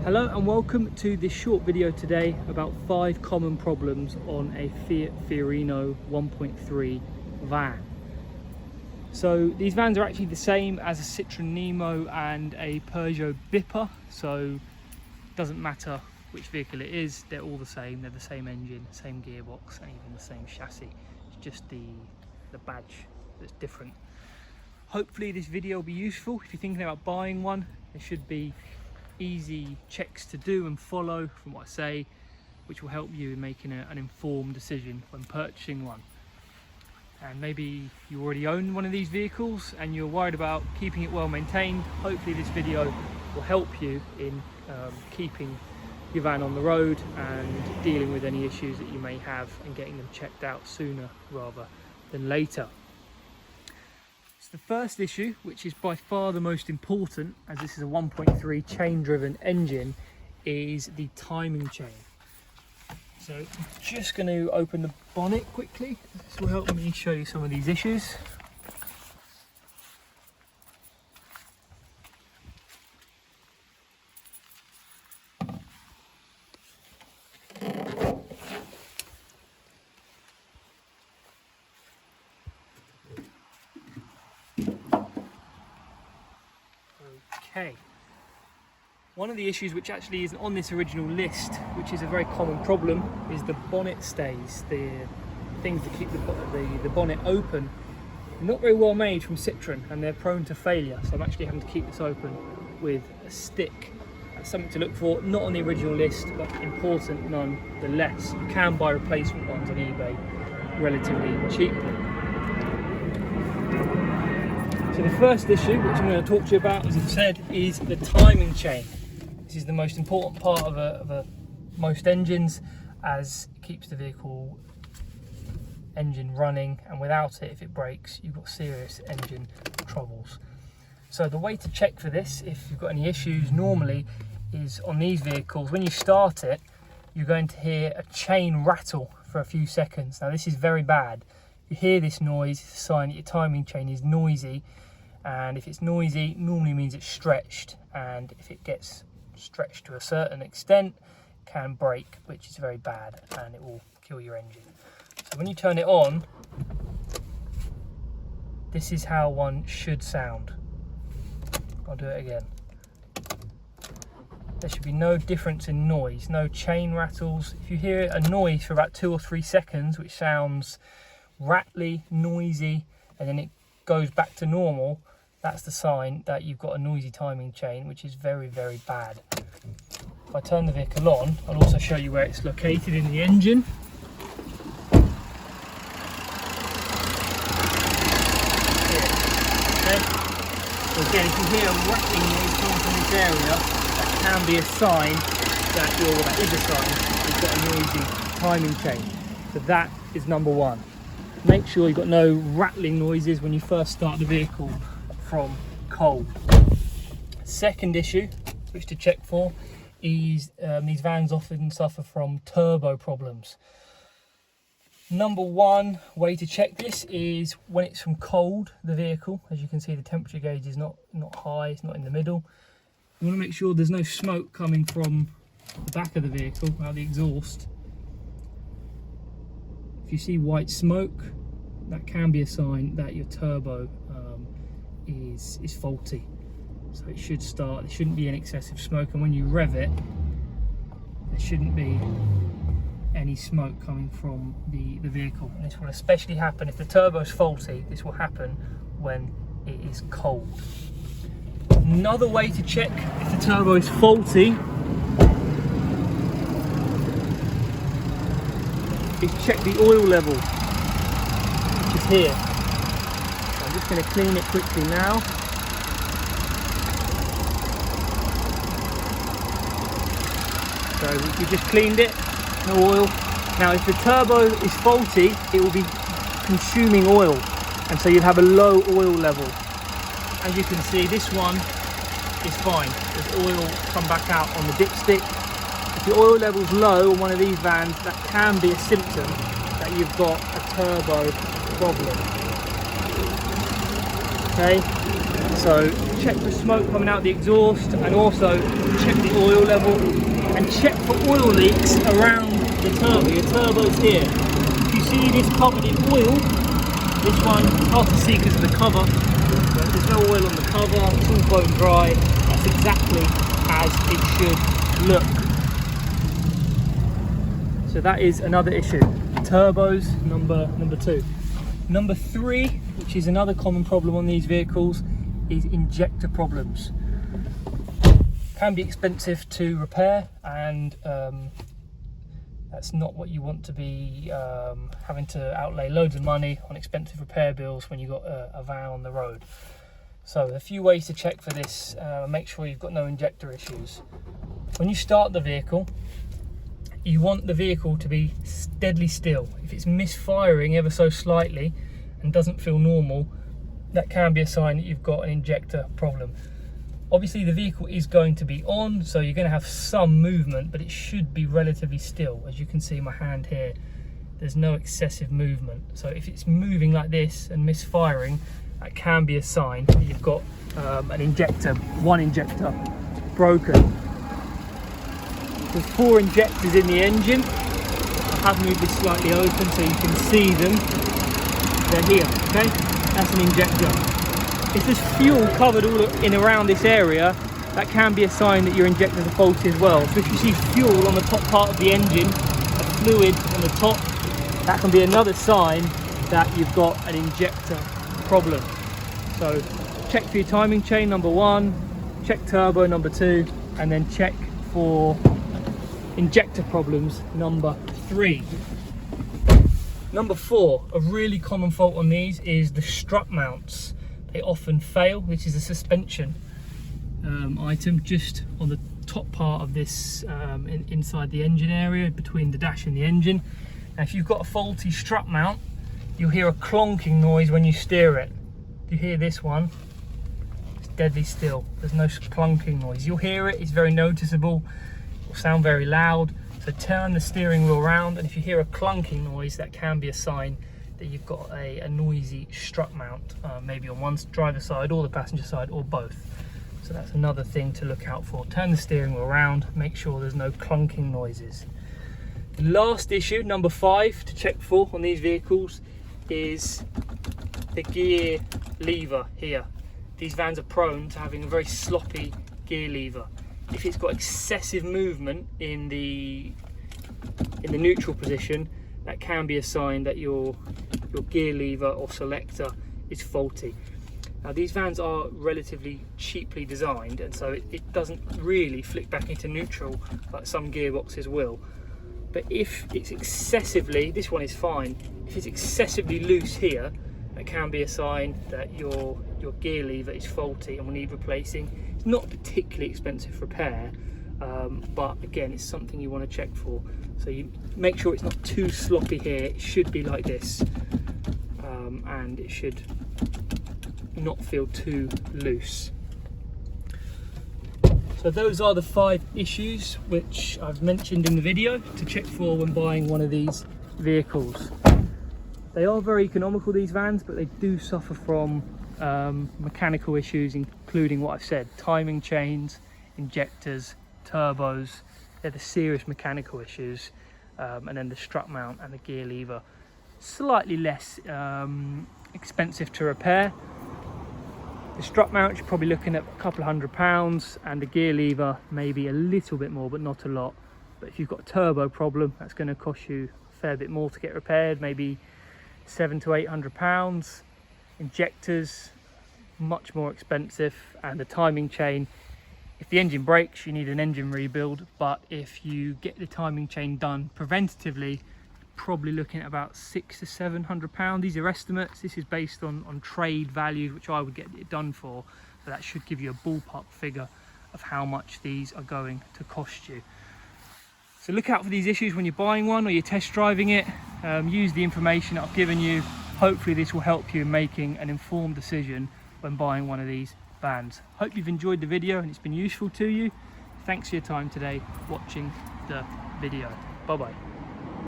Hello and welcome to this short video today about 5 common problems on a Fiat Fiorino 1.3 van. So these vans are actually the same as a Citroen Nemo and a Peugeot Bipper, so it doesn't matter which vehicle it is, they're all the same. They're the same engine, same gearbox and even the same chassis. It's just the badge that's different. Hopefully this video will be useful. If you're thinking about buying one, there should be easy checks to do and follow from what I say, which will help you in making an informed decision when purchasing one. And maybe you already own one of these vehicles and you're worried about keeping it well maintained. Hopefully this video will help you in keeping your van on the road and dealing with any issues that you may have and getting them checked out sooner rather than later. The first issue, which is by far the most important, as this is a 1.3 chain driven engine, is the timing chain. So I'm just going to open the bonnet quickly. This will help me show you some of these issues. Okay, one of the issues which actually isn't on this original list, which is a very common problem, is the bonnet stays, the things that keep the bonnet open. They're not very well made from Citroen and they're prone to failure, so I'm actually having to keep this open with a stick. That's something to look for, not on the original list, but important nonetheless. You can buy replacement ones on eBay relatively cheaply. So the first issue, which I'm going to talk to you about, as I've said, is the timing chain. This is the most important part of most engines, as it keeps the vehicle engine running, and without it, if it breaks, you've got serious engine troubles. So the way to check for this, if you've got any issues, normally is on these vehicles, when you start it, you're going to hear a chain rattle for a few seconds. Now this is very bad. You hear this noise, it's a sign that your timing chain is noisy, and if it's noisy, normally means it's stretched, and if it gets stretched to a certain extent, it can break, which is very bad, and it will kill your engine. So when you turn it on, this is how one should sound. I'll do it again. There should be no difference in noise, no chain rattles. If you hear a noise for about 2 or 3 seconds, which sounds rattly, noisy, and then it goes back to normal, that's the sign that you've got a noisy timing chain, which is very, very bad. If I turn the vehicle on, I'll also show you where it's located in the engine. Okay. So again, if you hear a rattling noise coming from this area, that can be a sign that is a sign you've got a noisy timing chain. So that is number one. Make sure you've got no rattling noises when you first start the vehicle from cold. Second issue, which to check for, is these vans often suffer from turbo problems. Number one way to check this is when it's from cold, the vehicle. As you can see, the temperature gauge is not high, it's not in the middle. You want to make sure there's no smoke coming from the back of the vehicle, out the exhaust. If you see white smoke, that can be a sign that your turbo is faulty. So it should start, there shouldn't be any excessive smoke, and when you rev it, there shouldn't be any smoke coming from the vehicle. And this will especially happen if the turbo is faulty. This will happen when it is cold. Another way to check if the turbo is faulty is check the oil level, which is here. So I'm just going to clean it quickly now. So we just cleaned it, no oil. Now if the turbo is faulty, it will be consuming oil, and so you'll have a low oil level. As you can see, this one is fine. There's oil come back out on the dipstick. If the oil level's low on one of these vans, that can be a symptom that you've got a turbo problem. Okay, so check for smoke coming out the exhaust, and also check the oil level and check for oil leaks around the turbo. Your turbo's here. If you see this covered in oil, this one, it's hard to see because of the cover, but there's no oil on the cover, it's all bone dry. That's exactly as it should look. So that is another issue. Turbos, number 2. Number 3, which is another common problem on these vehicles, is injector problems. Can be expensive to repair, and that's not what you want to be having to outlay loads of money on expensive repair bills when you've got a van on the road. So a few ways to check for this. Make sure you've got no injector issues. When you start the vehicle, you want the vehicle to be deadly still. If it's misfiring ever so slightly and doesn't feel normal, that can be a sign that you've got an injector problem. Obviously the vehicle is going to be on, so you're going to have some movement, but it should be relatively still. As you can see my hand here, there's no excessive movement. So if it's moving like this and misfiring, that can be a sign that you've got one injector broken. There's 4 injectors in the engine. I have moved this slightly open so you can see them. They're here, okay? That's an injector. If there's fuel covered all in around this area, that can be a sign that your injectors are faulty as well. So if you see fuel on the top part of the engine, a fluid on the top, that can be another sign that you've got an injector problem. So check for your timing chain, number 1, check turbo, number 2, and then check for injector problems, number 3. Number 4, a really common fault on these is the strut mounts. They often fail. This is a suspension item just on the top part of this inside the engine area between the dash and the engine. Now if you've got a faulty strut mount, you'll hear a clonking noise when you steer it. You hear this one, it's deadly still. There's no clunking noise. You'll hear it, it's very noticeable. It will sound very loud. So turn the steering wheel around, and if you hear a clunking noise, that can be a sign that you've got a noisy strut mount, maybe on one driver's side or the passenger side or both. So that's another thing to look out for. Turn the steering wheel around, make sure there's no clunking noises. The last issue, number 5, to check for on these vehicles is the gear lever here. These vans are prone to having a very sloppy gear lever. If it's got excessive movement in the neutral position, that can be a sign that your gear lever or selector is faulty. Now these vans are relatively cheaply designed, and so it doesn't really flick back into neutral like some gearboxes will. But if it's excessively, this one is fine, if it's excessively loose here, that can be a sign that your gear lever is faulty and will need replacing. It's not a particularly expensive repair, but again, it's something you want to check for. So you make sure it's not too sloppy here. It should be like this, and it should not feel too loose. So those are the 5 issues which I've mentioned in the video to check for when buying one of these vehicles. They are very economical, these vans, but they do suffer from mechanical issues, including what I've said: timing chains, injectors, turbos. They're the serious mechanical issues, and then the strut mount and the gear lever, slightly less expensive to repair. The strut mount, you're probably looking at a couple of £100, and the gear lever maybe a little bit more, but not a lot. But if you've got a turbo problem, that's going to cost you a fair bit more to get repaired, maybe £700 to £800. Injectors, much more expensive, and the timing chain, if the engine breaks, you need an engine rebuild, but if you get the timing chain done preventatively, probably looking at about £600 to £700. These are estimates. This is based on trade values, which I would get it done for, so that should give you a ballpark figure of how much these are going to cost you. So look out for these issues when you're buying one or you're test driving it. Use the information that I've given you. Hopefully this will help you in making an informed decision when buying one of these vans. Hope you've enjoyed the video and it's been useful to you. Thanks for your time today watching the video. Bye bye.